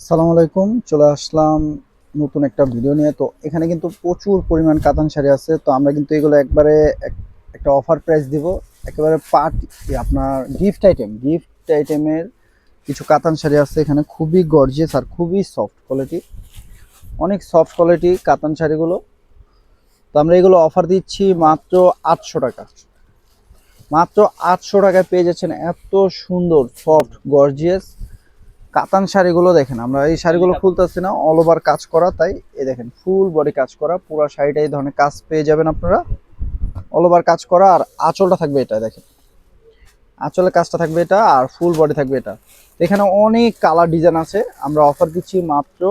আসসালামু আলাইকুম, চলে আসলাম নতুন একটা ভিডিও নিয়ে। তো এখানে কিন্তু প্রচুর পরিমাণ কাতান শাড়ি আছে। তো আমরা কিন্তু এগুলো একবারে একটা অফার প্রাইস দিব। একেবারে আপনার গিফট আইটেমের কিছু কাতান শাড়ি আছে এখানে, খুবই গর্জিয়াস আর খুবই সফট কোয়ালিটি, অনেক সফট কোয়ালিটি কাতান শাড়িগুলো। তো আমরা এগুলো অফার দিচ্ছি মাত্র 800 টাকা। মাত্র 800 টাকায় পেয়ে যাচ্ছেন এত সুন্দর সফট গর্জিয়াস কাতান শাড়িগুলো। দেখেন, আমরা এই শাড়িগুলো খুলতেছি না, অল ওভার কাজ করা, তাই এই দেখেন ফুল বডি কাজ করা, পুরো শাড়িটা এই ধরনের কাজ পেয়ে যাবেন আপনারা, অল ওভার কাজ করা। আর আঁচলটা থাকবে এটা, দেখেন আঁচলের কাজটা থাকবে এটা, আর ফুল বডি থাকবে এটা। এখানে অনেক কালার ডিজাইন আছে, আমরা অফার দিচ্ছি মাত্র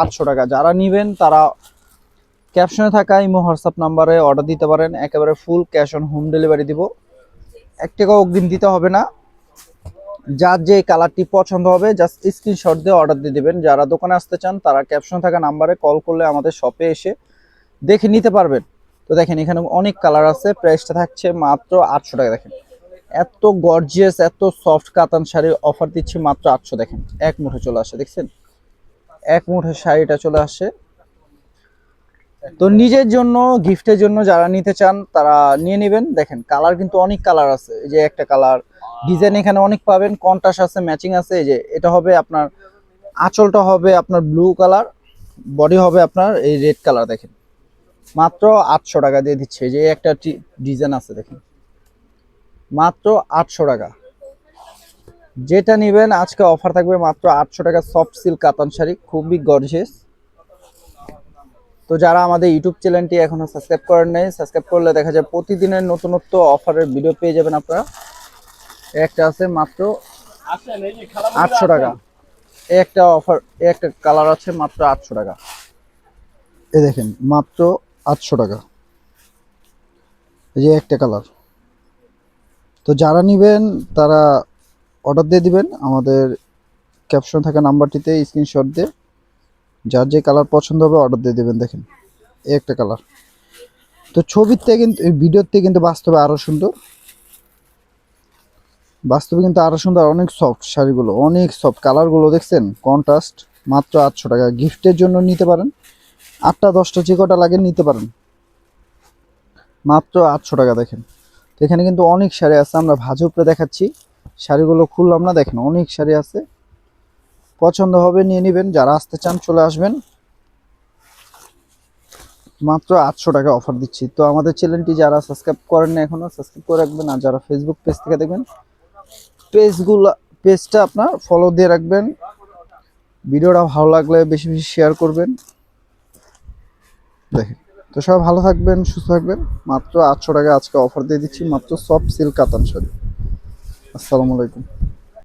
800 টাকা। যারা নেবেন তারা ক্যাপশনে থাকা ইমো হোয়াটসঅ্যাপ নাম্বারে অর্ডার দিতে পারেন, একেবারে full cash on home delivery দিব, 1 টাকাও অগ্রিম দিতে হবে না। যার যে কালারটি পছন্দ হবে জাস্ট স্ক্রিনশট দিয়ে অর্ডার দিয়ে দেবেন। যারা দোকানে আসতে চান তারা ক্যাপশনে থাকা নাম্বারে কল করলে আমাদের শপে এসে দেখে নিতে পারবেন। তো দেখেন এখানে অনেক কালার আছে, প্রাইসটা থাকছে মাত্র 800 টাকা। দেখেন এত গর্জিয়াস এত সফট কাতান শাড়ি অফার দিচ্ছি মাত্র 800। দেখেন এক মুঠে চলে আসে, দেখছেন এক মুঠে শাড়িটা চলে আসে। তো নিজের জন্য গিফটের জন্য যারা নিতে চান তারা নিয়ে নেবেন। দেখেন কালার কিন্তু অনেক কালার আছে, এই যে একটা কালার ডিজাইন এখানে অনেক পাবেন, কন্ট্রাস্ট আছে, ম্যাচিং আছে। এই যে এটা হবে আপনার আঁচলটা হবে আপনার ব্লু কালার, বডি হবে আপনার এই রেড কালার। দেখেন মাত্র 800 টাকা দিয়ে দিচ্ছে। এই যে একটা ডিজাইন আছে, দেখেন মাত্র 800 টাকা। যেটা নেবেন আজকে অফার থাকবে মাত্র 800 টাকা, সফট সিল্ক কাতান শাড়ি, খুবই গর্জিয়াস। তো যারা আমাদের ইউটিউব চ্যানেলটি এখনো সাবস্ক্রাইব করেন নাই, সাবস্ক্রাইব করলে দেখা যায় প্রতিদিনের নতুনত্ব অফারের ভিডিও পেয়ে যাবেন আপনারা। একটা আছে মাত্র 800 টাকা, একটা অফার, একটা কালার আছে মাত্র 800 টাকা। এই দেখেন মাত্র 800 টাকা, এই যে একটা কালার। তো যারা নেবেন তারা অর্ডার দিয়ে দিবেন আমাদের ক্যাপশন থাকা নাম্বারটিতে স্ক্রিনশট দিয়ে, যার যে কালার পছন্দ হবে অর্ডার দিয়ে দেবেন। দেখেন এই একটা কালার। তো ছবির থেকে কিন্তু ভিডিওর থেকে কিন্তু বাস্তবে আরও সুন্দর, বাস্তবে কিন্তু আরো সুন্দর, অনেক সফট শাড়িগুলো, অনেক সফট কালারগুলো দেখছেন, কন্ট্রাস্ট। মাত্র 800 টাকা, গিফটের জন্য নিতে পারেন, 8টা 10টা যে কটা লাগে নিতে পারেন, মাত্র 800 টাকা। দেখেন তো এখানে কিন্তু অনেক শাড়ি আছে, আমরা ভাঁজ উপরে দেখাচ্ছি, শাড়িগুলো খুললাম না। দেখেন অনেক শাড়ি আছে, পছন্দ হবে নিয়ে নেবেন। যারা আসতে চান চলে আসবেন, মাত্র 800 টাকা অফার দিচ্ছি। তো আমাদের চ্যানেলটি যারা সাবস্ক্রাইব করেন না এখনো সাবস্ক্রাইব করে রাখবেন, আর যারা ফেসবুক পেজ থেকে দেখবেন পেজটা আপনার ফলো দিয়ে রাখবেন। ভিডিওটা ভালো লাগলে বেশি বেশি শেয়ার করবেন। দেখেন তো সবাই ভালো থাকবেন, সুস্থ থাকবেন। মাত্র 800 টাকা আজকে অফার দিয়ে দিচ্ছি, মাত্র সফট সিল্ক কাতান শাড়ি। আসসালামু আলাইকুম।